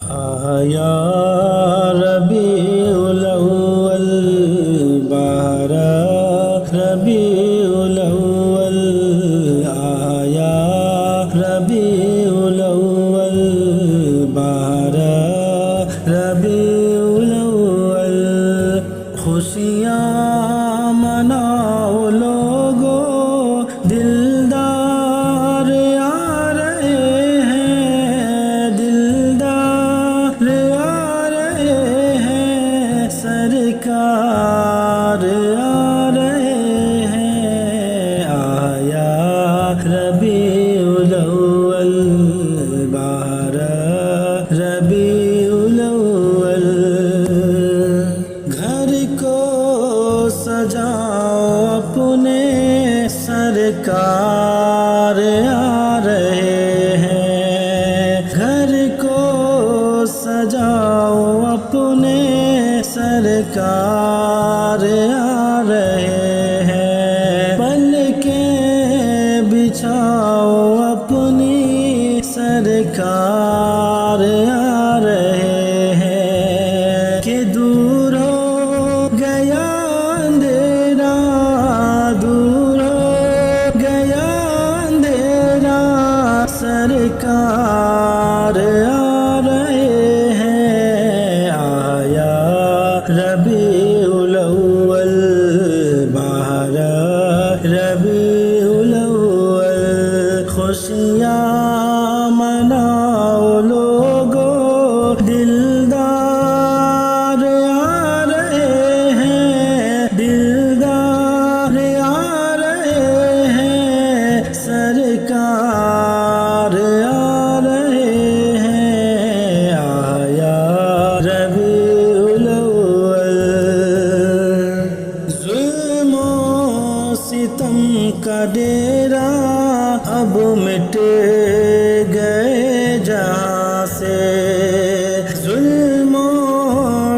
آیا ربیع الاول بہر ربیع الاول آیا ربیع الاول بہر ربیع الاول خوشیاں مناؤ لوگو دلدار آ رہے ہیں دلدار آ رہے ہیں سرکار آ رہے ہیں آیا ربیع الاول بہر ربیع الاول گھر کو سجاؤ اپنے سرکار آ رہے ہیں گھر کو سجاؤ اپنے سرکار آ رہے ہیں پلکیں بچھاؤ اپنی سرکار آ رہے ہیں کہ دور ہو گیا اندھیرا دور ہو گیا اندھیرا سرکار آ رہے ہیں آیا ربیع الاول بہر ربیع الاول خوشیاں مناؤ لوگو دلدار آ رہے ہیں دلدار آ رہے ہیں سرکار آ رہے ہیں آیا ربیع الاول ظلم و ستم کا ڈیرا اب مٹ گئے جہاں سے ظلم و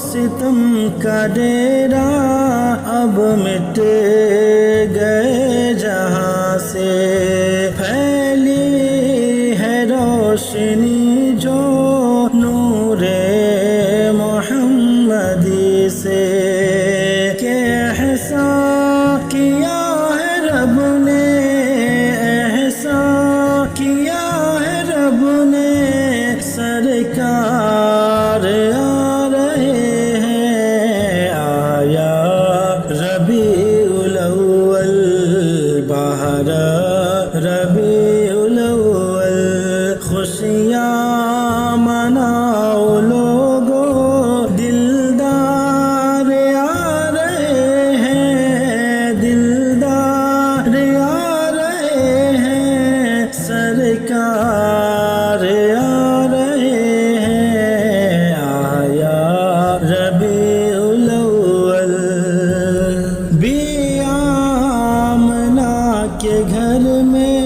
ستم کا ڈیرا اب مٹ گئے جہاں سے پھیلی ہے روشنی جو نور محمدی سے کہ احسان کیا ہے رب نے احسان کیا ہے رب نے سرکار آ رہے ہیں آیا ربیع الاول بہر ربیع الاول خوشیاں مناؤ لوگو دلدار آ رہے ہیں دلدار آ رہے ہیں سرکار آ رہے ہیں آیا ربیع الاول بی آمنہ کے گھر میں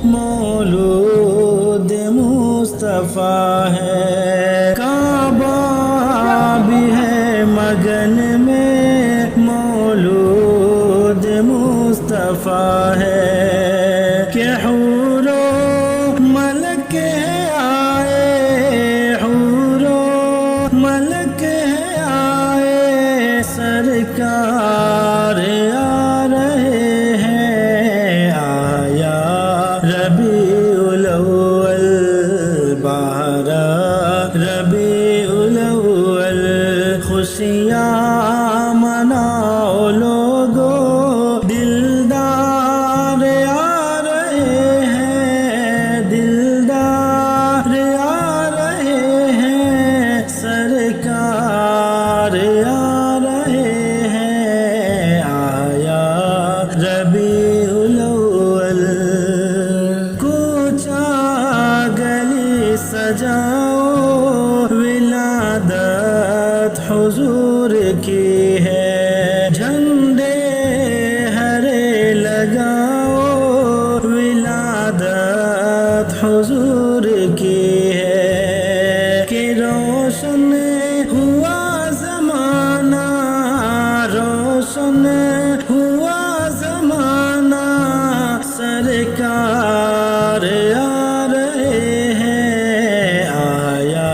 مولود مصطفیٰ ہے کعبہ بھی ہے مگن میں مولود مصطفیٰ ہے کہ حور و ملک آئے حور و ملک آئے سرکار آ رہے ہیں آیا ربیع الاول بہر ربیع الاول خوشیاں مناؤ لوگو دلدار آ رہے ہیں دلدار آ رہے ہیں سرکار آ رہے ہیں آیا ربیع الاول کوچہ گلی سجاؤ ولادت حضور کی ہے جھنڈے ہرے لگاؤ ولادت حضور کی ہے کہ روشن ہوا زمانہ روشن ہوا زمانہ سرکار آ رہے ہیں آیا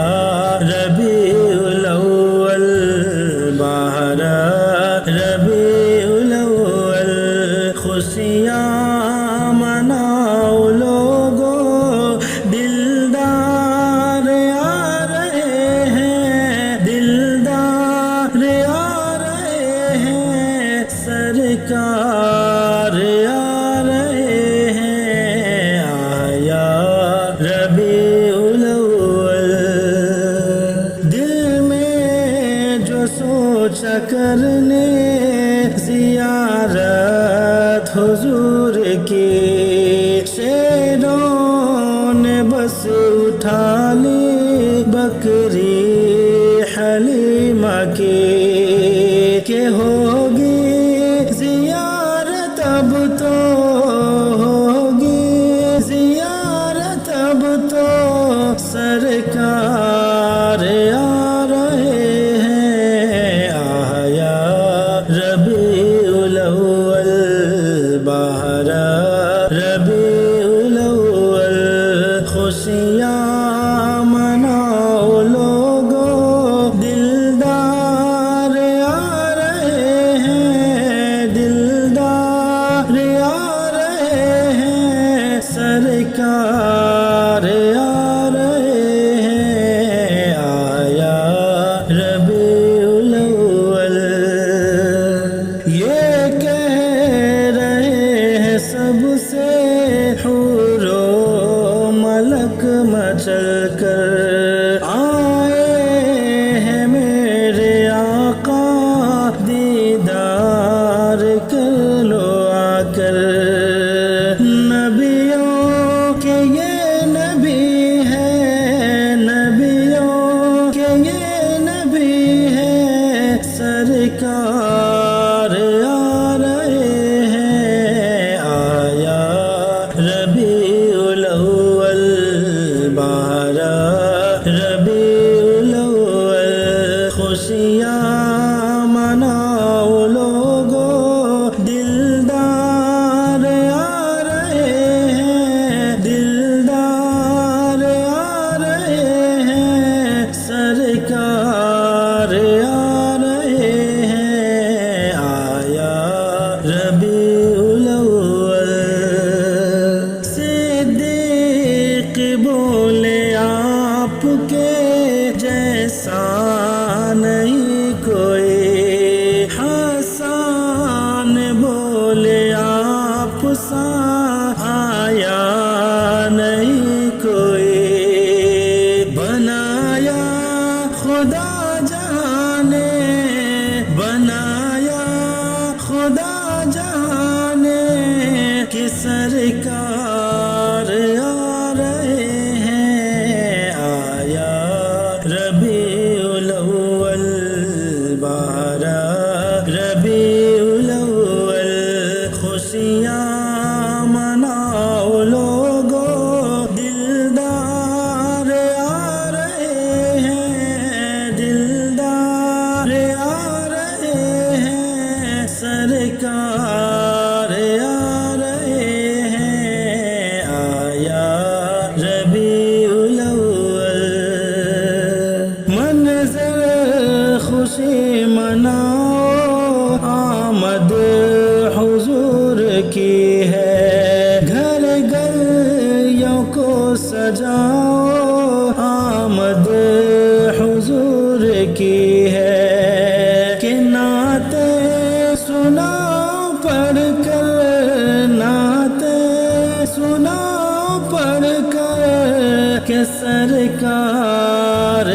بکری حلیمہ کی کہ ہوگی زیارت اب تو ہوگی زیارت اب تو سرکار آ رہے ہیں آیا ربیع الاول بہر ربیع الاول خوشیاں مناؤ لوگو دلدار آ رہے ہیں دلدار آ رہے ہیں سرکار آ رہے ہیں آیا ربیع الاول یہ کہہ رہے ہیں سب سے حور و ملک مچل کر آئے ہیں میرے آقا دیدار کر لو آ کر نبیوں کے یہ نبی ہے نبیوں کے یہ نبی ہے سرکار آ رہے ہیں آیا ربیع الاول بہر ربیع الاول خوشیاں مناؤ لوگو دلدار آ رہے ہیں دلدار آ رہے ہیں سرکار آ رہے ہیں آیا ربیع الاول صدیق بولے آپ کے جیسا نہیں کوئی حسان بولے آپ سا آیا نہیں کوئی بنایا خدا جہان نے بنایا خدا جہان نے کہ سرکار آ رہے ہیں آیا ربیع الاول بہر ربیع الاول خوشیاں مناؤ لوگو دلدار آ رہے ہیں دلدار آ رہے ہیں سرکار آ رہے ہیں آیا ربیع الاول منظر خوشی مناؤ آمد حضور کی ہے گھر گلیوں کو سجاؤ آمد حضور کی ہے کہ نعتیں سناؤ پڑھ کر نعتیں سناؤ پڑھ کر کہ سرکار